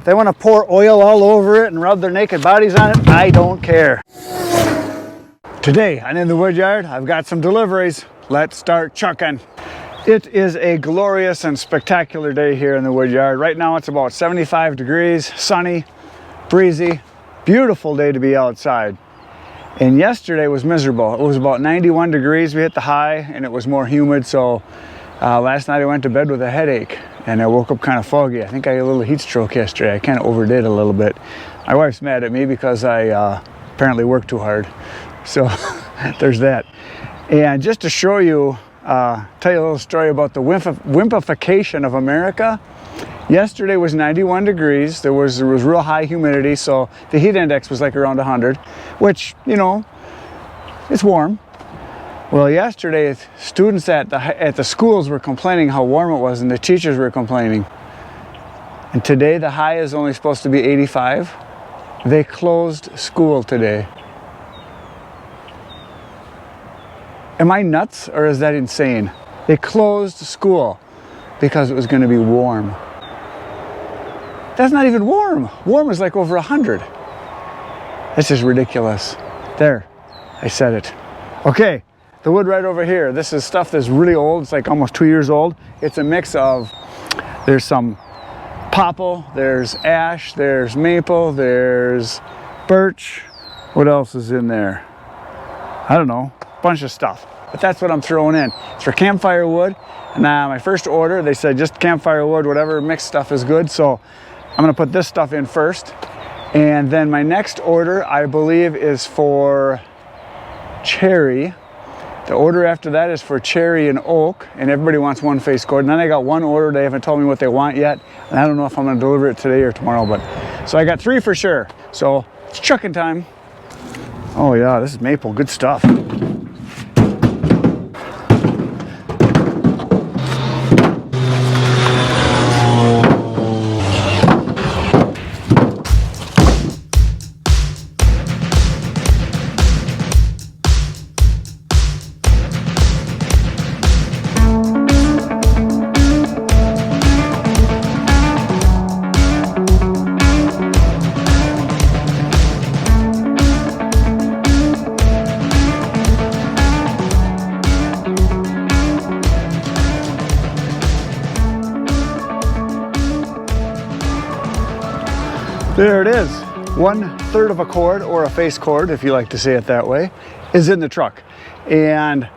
If they want to pour oil all over it and rub their naked bodies on it, I don't care. Today on In the Woodyard, I've got some deliveries. Let's start chucking. It is a glorious and spectacular day here in the Woodyard. Right now it's about 75 degrees, sunny, breezy, beautiful day to be outside. And yesterday was miserable. It was about 91 degrees. We hit the high and it was more humid. So last night I went to bed with a headache and I woke up kind of foggy. I think I had a little heat stroke yesterday. I kind of overdid a little bit. My wife's mad at me because I apparently worked too hard. So there's that. And just to show you, tell you a little story about the wimpification of America. Yesterday was 91 degrees. There was real high humidity, so the heat index was like around 100, which, you know, it's warm. Well, yesterday students at the schools were complaining how warm it was, and the teachers were complaining. And today the high is only supposed to be 85. They closed school today. Am I nuts or is that insane? They closed school because it was going to be warm. That's not even warm. Warm is like over 100. This is ridiculous. There, I said it. Okay, the wood right over here. This is stuff that's really old. It's like almost 2 years old. It's a mix of, there's some popple, there's ash, there's maple, there's birch. What else is in there? I don't know, bunch of stuff. But that's what I'm throwing in. It's for campfire wood. And my first order, they said just campfire wood, whatever mixed stuff is good. So I'm gonna put this stuff in first. And then my next order, I believe, is for cherry. The order after that is for cherry and oak. And everybody wants one face cord. And then I got one order, they haven't told me what they want yet. And I don't know if I'm gonna deliver it today or tomorrow, but so I got 3 for sure. So it's chucking time. Oh yeah, this is maple, good stuff. There it is. 1/3 of a cord, or a face cord, if you like to say it that way, is in the truck. And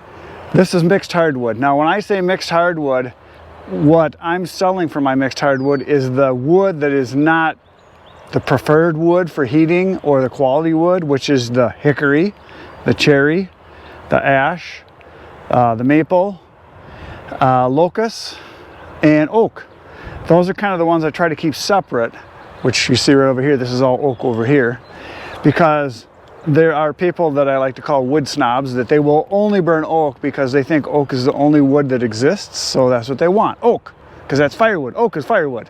this is mixed hardwood. Now, when I say mixed hardwood, what I'm selling for my mixed hardwood is the wood that is not the preferred wood for heating or the quality wood, which is the hickory, the cherry, the ash, the maple, locust, and oak. Those are kind of the ones I try to keep separate, which you see right over here. This is all oak over here, because there are people that I like to call wood snobs, that they will only burn oak because they think oak is the only wood that exists. So that's what they want, oak, because that's firewood. Oak is firewood.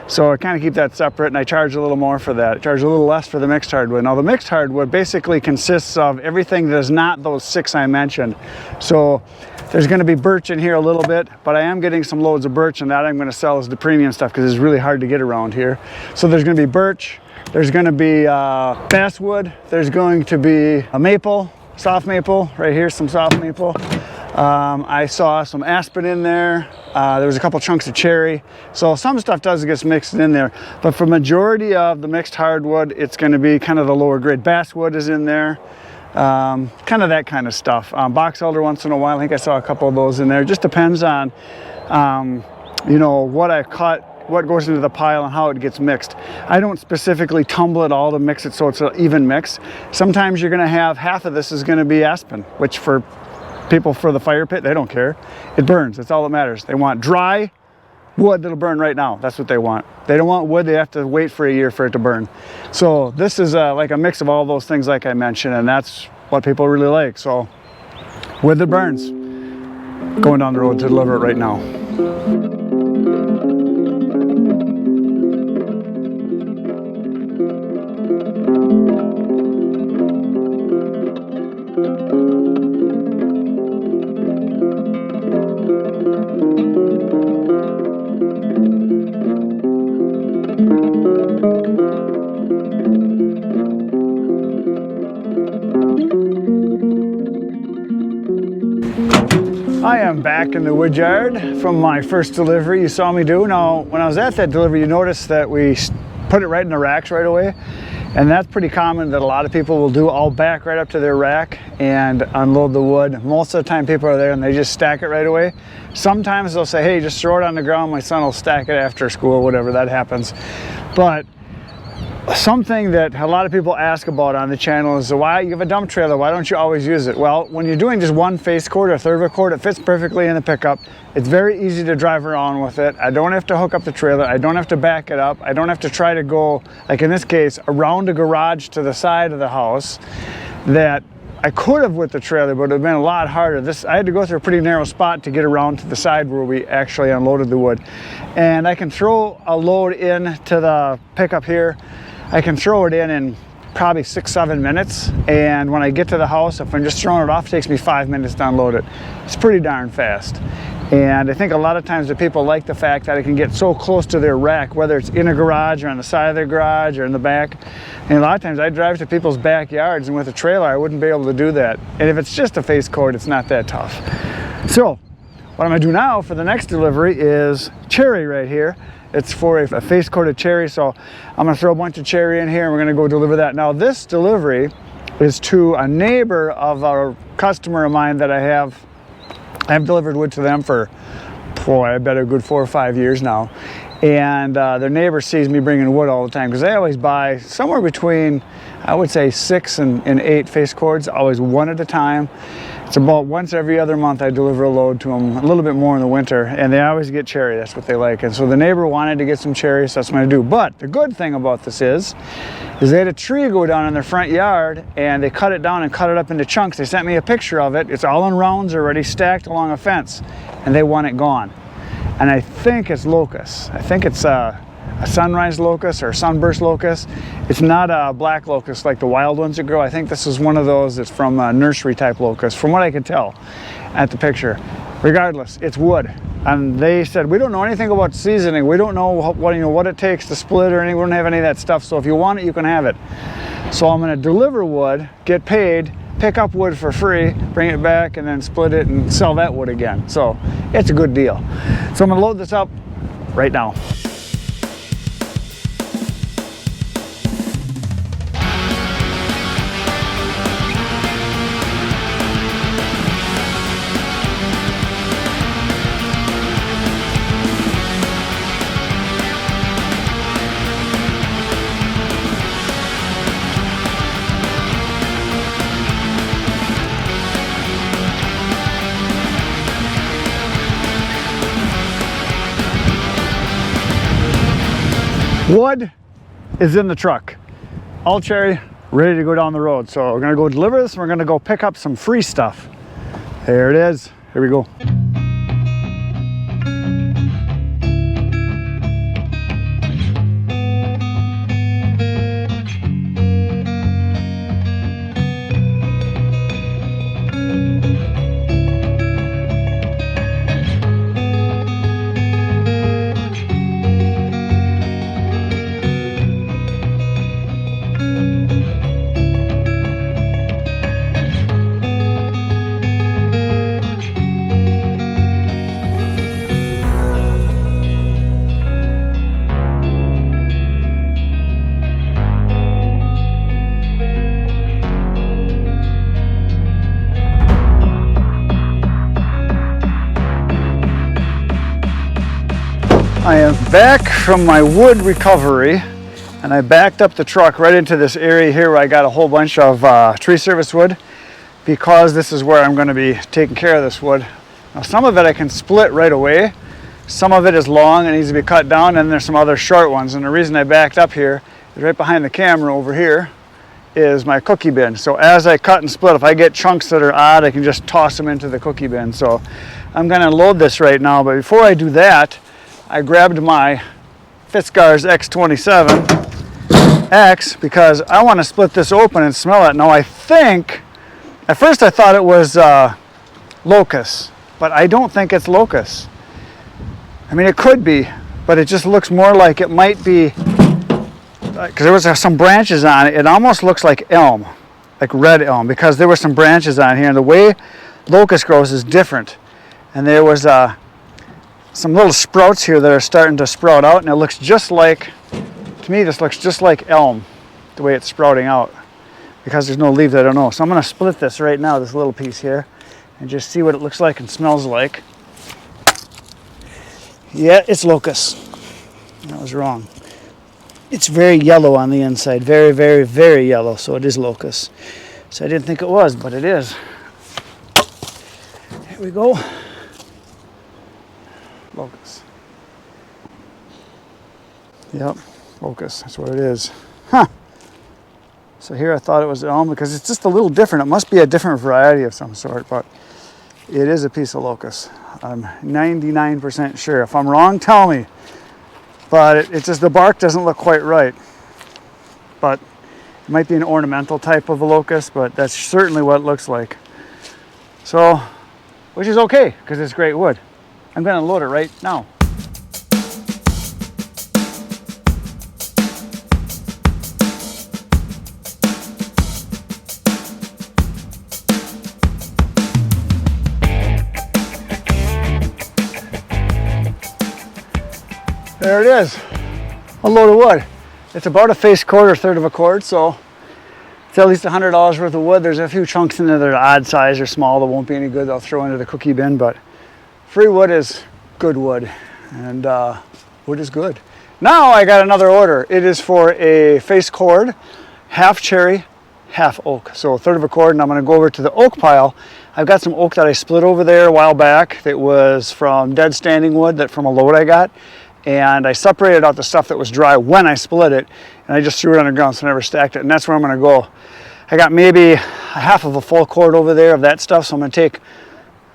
So I kind of keep that separate, and I charge a little more for that. I charge a little less for the mixed hardwood. Now the mixed hardwood basically consists of everything that is not those 6 I mentioned. So there's going to be birch in here a little bit, but I am getting some loads of birch, and that I'm going to sell as the premium stuff because it's really hard to get around here. So there's going to be birch, there's going to be basswood, there's going to be a maple, soft maple, right here, some soft maple. I saw some aspen in there. There was a couple chunks of cherry. So some stuff does get mixed in there, but for majority of the mixed hardwood, it's going to be kind of the lower grade. Basswood is in there. Kind of that kind of stuff. Box elder once in a while. I think I saw a couple of those in there. It just depends on, you know, what I cut, what goes into the pile, and how it gets mixed. I don't specifically tumble it all to mix it so it's an even mix. Sometimes you're going to have half of this is going to be aspen, which for people for the fire pit, they don't care. It burns. That's all that matters. They want dry wood that'll burn right now. That's what they want. They don't want wood they have to wait for a year for it to burn. So this is like a mix of all those things like I mentioned, and that's what people really like. So wood that burns, going down the road to deliver it right now. I am back in the Woodyard from my first delivery you saw me do. Now, when I was at that delivery, you noticed that we put it right in the racks right away. And that's pretty common that a lot of people will do. All back right up to their rack and unload the wood. Most of the time people are there and they just stack it right away. Sometimes they'll say, hey, just throw it on the ground. My son will stack it after school, whatever, that happens. But something that a lot of people ask about on the channel is, why you have a dump trailer, why don't you always use it? Well, when you're doing just one face cord or a third of a cord, it fits perfectly in the pickup. It's very easy to drive around with it. I don't have to hook up the trailer. I don't have to back it up. I don't have to try to go, like in this case, around the garage to the side of the house that I could have with the trailer, but it would have been a lot harder. I had to go through a pretty narrow spot to get around to the side where we actually unloaded the wood. And I can throw a load in to the pickup here. I can throw it in probably 6-7 minutes. And when I get to the house, if I'm just throwing it off, it takes me 5 minutes to unload it. It's pretty darn fast. And I think a lot of times the people like the fact that I can get so close to their rack, whether it's in a garage or on the side of their garage or in the back. And a lot of times I drive to people's backyards, and with a trailer, I wouldn't be able to do that. And if it's just a face cord, it's not that tough. So what I'm gonna do now for the next delivery is cherry right here. It's for a face corded cherry, so I'm gonna throw a bunch of cherry in here and we're gonna go deliver that. Now this delivery is to a neighbor of a customer of mine that I have delivered wood to them for, boy, I bet a good 4 or 5 years now. And their neighbor sees me bringing wood all the time because they always buy somewhere between, I would say 6 and 8 face cords, always one at a time. It's about once every other month I deliver a load to them, a little bit more in the winter, and they always get cherry. That's what they like. And so the neighbor wanted to get some cherry, so that's what I'm gonna do. But the good thing about this is they had a tree go down in their front yard and they cut it down and cut it up into chunks. They sent me a picture of it. It's all in rounds already stacked along a fence, and they want it gone. And I think it's locust. I think it's a sunrise locust or a sunburst locust. It's not a black locust like the wild ones that grow. I think this is one of those that's from a nursery type locust, from what I could tell at the picture. Regardless, it's wood. And they said, we don't know anything about seasoning. We don't know what it takes to split or anything. We don't have any of that stuff. So if you want it, you can have it. So I'm gonna deliver wood, get paid, pick up wood for free, bring it back, and then split it and sell that wood again. So it's a good deal. So I'm gonna load this up right now. Wood is in the truck. All cherry, ready to go down the road. So we're gonna go deliver this and we're gonna go pick up some free stuff. There it is, here we go. I am back from my wood recovery, and I backed up the truck right into this area here where I got a whole bunch of tree service wood, because this is where I'm going to be taking care of this wood. Now some of it I can split right away. Some of it is long and needs to be cut down, and there's some other short ones. And the reason I backed up here is right behind the camera over here is my cookie bin. So as I cut and split, if I get chunks that are odd, I can just toss them into the cookie bin. So I'm going to load this right now, but before I do that, I grabbed my Fiskars X27X because I want to split this open and smell it. Now I think, at first I thought it was Locust, but I don't think it's Locust. I mean, it could be, but it just looks more like it might be, because there was some branches on it. It almost looks like elm, like red elm, because there were some branches on here, and the way Locust grows is different. And there was some little sprouts here that are starting to sprout out, and it looks just like, to me, this looks just like elm, the way it's sprouting out, because there's no leaves. I don't know. So I'm going to split this right now, this little piece here, and just see what it looks like and smells like. Yeah, it's locust. I was wrong. It's very yellow on the inside, very, very, very yellow, so it is locust. So I didn't think it was, but it is. Here we go. Locust. Yep, locust, that's what it is. Huh. So here I thought it was elm because it's just a little different. It must be a different variety of some sort, but it is a piece of locust. I'm 99% sure. If I'm wrong, tell me. But it's just the bark doesn't look quite right. But it might be an ornamental type of a locust, but that's certainly what it looks like. So, which is okay because it's great wood. I'm going to load it right now. There it is, a load of wood. It's about a face cord or third of a cord, so it's at least $100 worth of wood. There's a few chunks in there that are odd size or small that won't be any good. I'll throw into the cookie bin, but free wood is good wood, and wood is good. Now I got another order. It is for a face cord, half cherry, half oak. So a third of a cord, and I'm gonna go over to the oak pile. I've got some oak that I split over there a while back that was from dead standing wood that from a load I got. And I separated out the stuff that was dry when I split it, and I just threw it on the ground, so I never stacked it, and that's where I'm gonna go. I got maybe a half of a full cord over there of that stuff, so I'm gonna take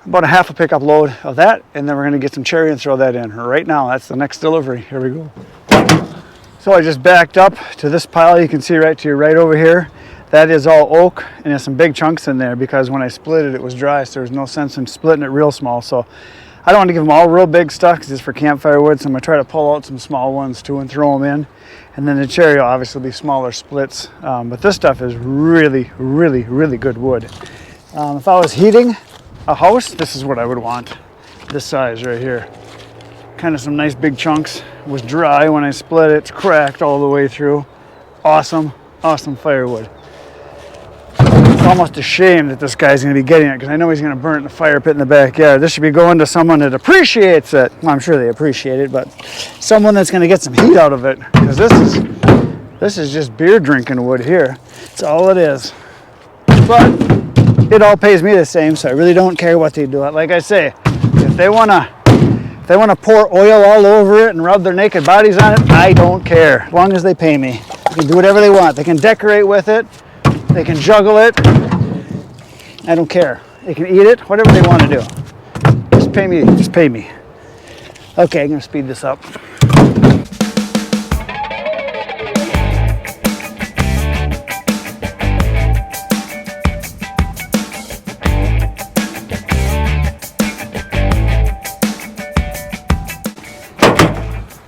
about a half a pickup load of that, and then we're gonna get some cherry and throw that in. Right now, that's the next delivery. Here we go. So I just backed up to this pile. You can see right to your right over here. That is all oak, and there's some big chunks in there because when I split it, it was dry, so there's no sense in splitting it real small. So I don't want to give them all real big stuff because it's for campfire wood, so I'm going to try to pull out some small ones too and throw them in. And then the cherry will obviously be smaller splits. But this stuff is really, really, really good wood. If I was heating a house, this is what I would want. This size right here. Kind of some nice big chunks. It was dry when I split it. It's cracked all the way through. Awesome, awesome firewood. It's almost a shame that this guy's going to be getting it because I know he's going to burn it in the fire pit in the backyard. This should be going to someone that appreciates it. Well, I'm sure they appreciate it, but someone that's going to get some heat out of it, because this is just beer drinking wood here. That's all it is. But it all pays me the same, so I really don't care what they do. Like I say, if they want to pour oil all over it and rub their naked bodies on it, I don't care. As long as they pay me. They can do whatever they want. They can decorate with it. They can juggle it. I don't care. They can eat it, whatever they want to do. Just pay me, just pay me. Okay, I'm gonna speed this up.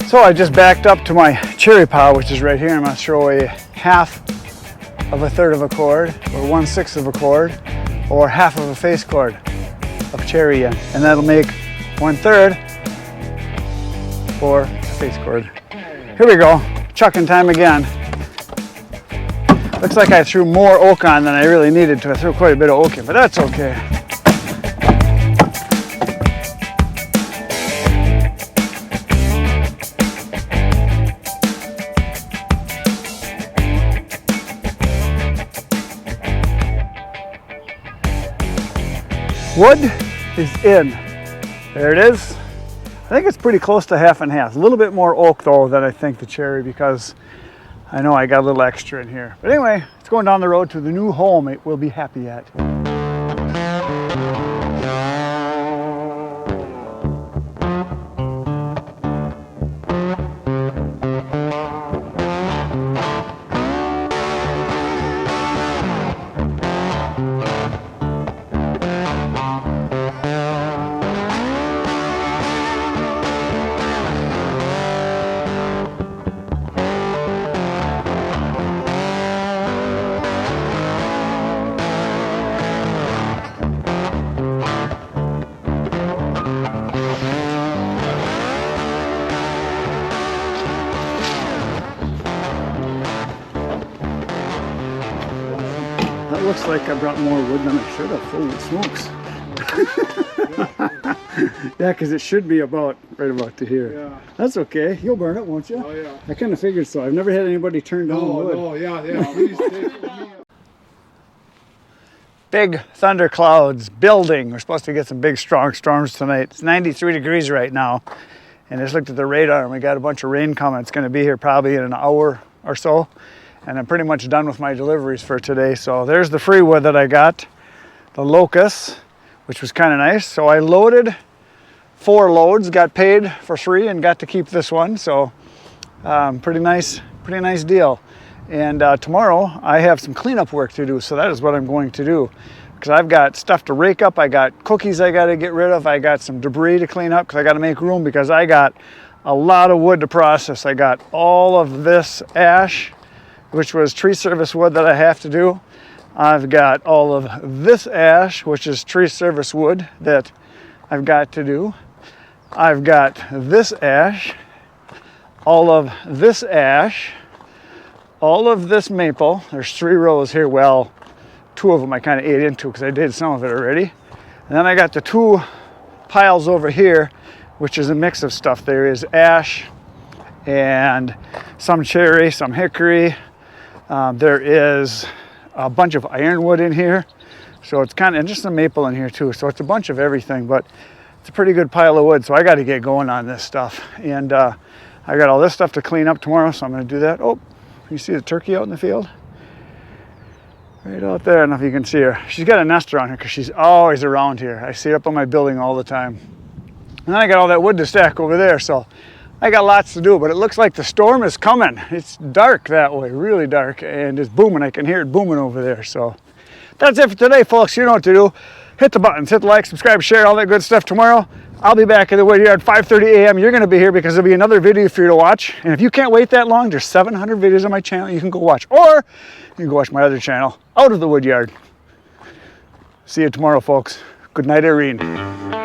So I just backed up to my cherry pile, which is right here. I'm gonna throw a half of a third of a cord, or 1/6 of a cord, or half of a face cord of cherry in, and that'll make 1/3 for a face cord. Here we go, chucking time again. Looks like I threw more oak on than I really needed to. I threw quite a bit of oak in, but that's okay. Wood is in. There it is. I think it's pretty close to half and half. A little bit more oak though than I think the cherry because I know I got a little extra in here. But anyway, it's going down the road to the new home it will be happy at. looks like I brought more wood than I should have. Holy smokes. Yeah, because it should be about right about to here. Yeah. That's okay. You'll burn it, won't you? Oh, yeah. I kind of figured so. I've never had anybody turn down wood. Oh, yeah, yeah. Please take it with me. Big thunder clouds building. We're supposed to get some big strong storms tonight. It's 93 degrees right now. And I just looked at the radar and we got a bunch of rain coming. It's going to be here probably in an hour or so. And I'm pretty much done with my deliveries for today. So there's the free wood that I got, the Locust, which was kind of nice. So I loaded 4 loads, got paid for free, and got to keep this one. So pretty nice deal. And tomorrow I have some cleanup work to do. So that is what I'm going to do, because I've got stuff to rake up. I got cookies I got to get rid of. I got some debris to clean up because I got to make room, because I got a lot of wood to process. I got all of this ash, which was tree service wood that I have to do. I've got all of this ash, which is tree service wood that I've got to do. I've got this ash, all of this ash, all of this maple. There's 3 rows here. Well, 2 of them I kind of ate into because I did some of it already. And then I got the 2 piles over here, which is a mix of stuff. There is ash and some cherry, some hickory. There is a bunch of ironwood in here. So it's kind of, and just some maple in here too. So it's a bunch of everything, but it's a pretty good pile of wood. So I got to get going on this stuff. And I got all this stuff to clean up tomorrow. So I'm going to do that. Oh, you see the turkey out in the field? Right out there. I don't know if you can see her. She's got a nest around here because she's always around here. I see her up on my building all the time. And then I got all that wood to stack over there. So I got lots to do, but it looks like the storm is coming. It's dark that way, really dark, and it's booming. I can hear it booming over there. So that's it for today, folks. You know what to do. Hit the buttons, hit the like, subscribe, share, all that good stuff. Tomorrow, I'll be back in the Woodyard 5:30 a.m. You're going to be here because there'll be another video for you to watch. And if you can't wait that long, there's 700 videos on my channel you can go watch. Or you can go watch my other channel, Out of the Woodyard. See you tomorrow, folks. Good night, Irene.